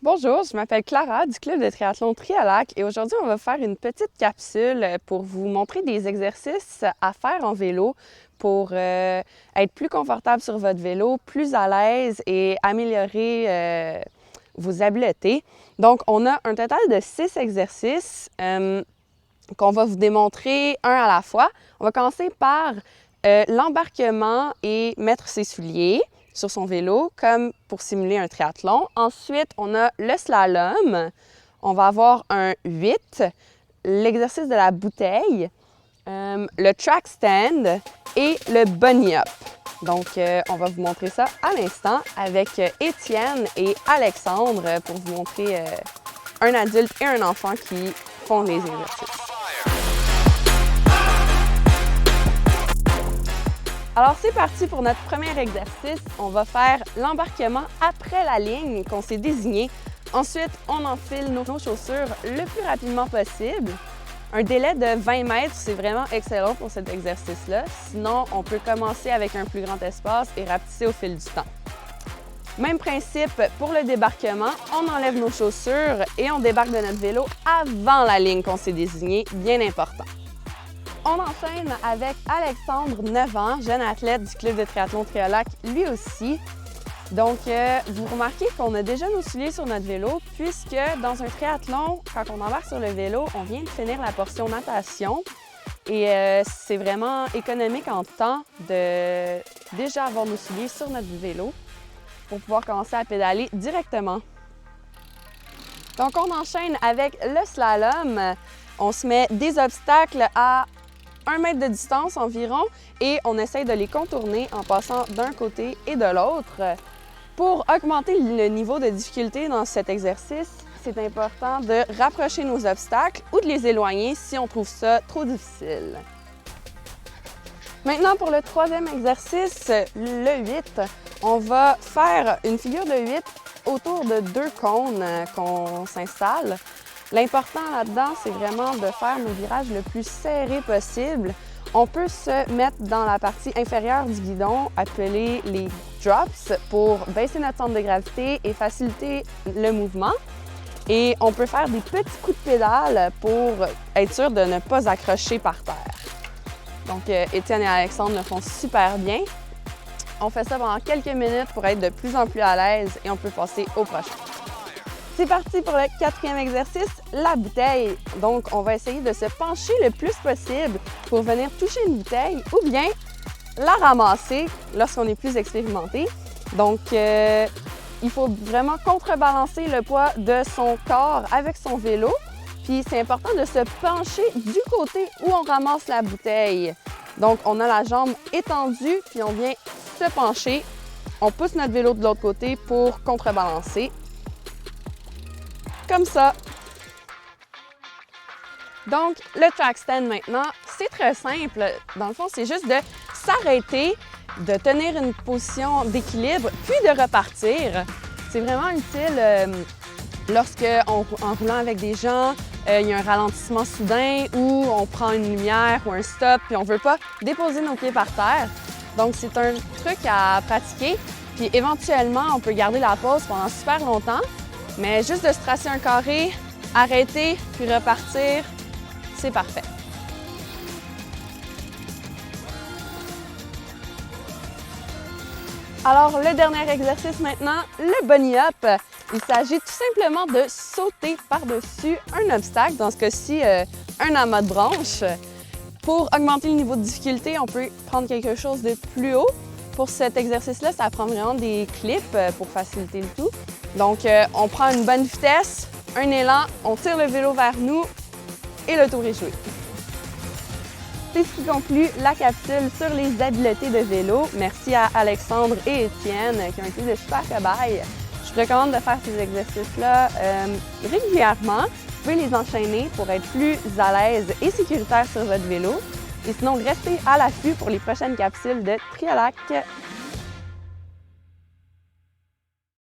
Bonjour, je m'appelle Clara du club de triathlon Trialac et aujourd'hui on va faire une petite capsule pour vous montrer des exercices à faire en vélo pour être plus confortable sur votre vélo, plus à l'aise et améliorer vos habiletés. Donc on a un total de 6 exercices qu'on va vous démontrer un à la fois. On va commencer par l'embarquement et mettre ses souliers sur son vélo, comme pour simuler un triathlon. Ensuite, on a le slalom. On va avoir un 8, l'exercice de la bouteille, le track stand et le bunny up. Donc, on va vous montrer ça à l'instant avec Étienne et Alexandre pour vous montrer un adulte et un enfant qui font les exercices. Alors, c'est parti pour notre premier exercice. On va faire l'embarquement après la ligne qu'on s'est désignée. Ensuite, on enfile nos chaussures le plus rapidement possible. Un délai de 20 mètres, c'est vraiment excellent pour cet exercice-là. Sinon, on peut commencer avec un plus grand espace et rapetisser au fil du temps. Même principe pour le débarquement. On enlève nos chaussures et on débarque de notre vélo avant la ligne qu'on s'est désignée, bien important. On enchaîne avec Alexandre, 9 ans, jeune athlète du club de triathlon Trialac, lui aussi. Donc, vous remarquez qu'on a déjà nos souliers sur notre vélo, puisque dans un triathlon, quand on embarque sur le vélo, on vient de finir la portion natation. Et c'est vraiment économique en temps de déjà avoir nos souliers sur notre vélo pour pouvoir commencer à pédaler directement. Donc, on enchaîne avec le slalom. On se met des obstacles à 1 mètre de distance environ et on essaye de les contourner en passant d'un côté et de l'autre. Pour augmenter le niveau de difficulté dans cet exercice, c'est important de rapprocher nos obstacles ou de les éloigner si on trouve ça trop difficile. Maintenant, pour le troisième exercice, le 8, on va faire une figure de 8 autour de 2 cônes qu'on s'installe. L'important là-dedans, c'est vraiment de faire nos virages le plus serrés possible. On peut se mettre dans la partie inférieure du guidon, appelée les drops, pour baisser notre centre de gravité et faciliter le mouvement. Et on peut faire des petits coups de pédale pour être sûr de ne pas accrocher par terre. Donc, Étienne et Alexandre le font super bien. On fait ça pendant quelques minutes pour être de plus en plus à l'aise et on peut passer au prochain. C'est parti pour le quatrième exercice, la bouteille. Donc, on va essayer de se pencher le plus possible pour venir toucher une bouteille ou bien la ramasser lorsqu'on est plus expérimenté. Donc, il faut vraiment contrebalancer le poids de son corps avec son vélo. Puis, c'est important de se pencher du côté où on ramasse la bouteille. Donc, on a la jambe étendue, puis on vient se pencher. On pousse notre vélo de l'autre côté pour contrebalancer. Comme ça. Donc, le track stand maintenant, c'est très simple. Dans le fond, c'est juste de s'arrêter, de tenir une position d'équilibre, puis de repartir. C'est vraiment utile lorsque, en roulant avec des gens, il y a un ralentissement soudain ou on prend une lumière ou un stop, puis on ne veut pas déposer nos pieds par terre. Donc, c'est un truc à pratiquer. Puis éventuellement, on peut garder la pause pendant super longtemps. Mais juste de se tracer un carré, arrêter, puis repartir, c'est parfait. Alors, le dernier exercice maintenant, le bunny up. Il s'agit tout simplement de sauter par-dessus un obstacle, dans ce cas-ci, un amas de branches. Pour augmenter le niveau de difficulté, on peut prendre quelque chose de plus haut. Pour cet exercice-là, ça prend vraiment des clips pour faciliter le tout. Donc, on prend une bonne vitesse, un élan, on tire le vélo vers nous et le tour est joué. C'est ce qui conclut la capsule sur les habiletés de vélo. Merci à Alexandre et Étienne qui ont été de super cobayes. Je vous recommande de faire ces exercices-là régulièrement. Vous pouvez les enchaîner pour être plus à l'aise et sécuritaire sur votre vélo. Et sinon, restez à l'affût pour les prochaines capsules de Trialac.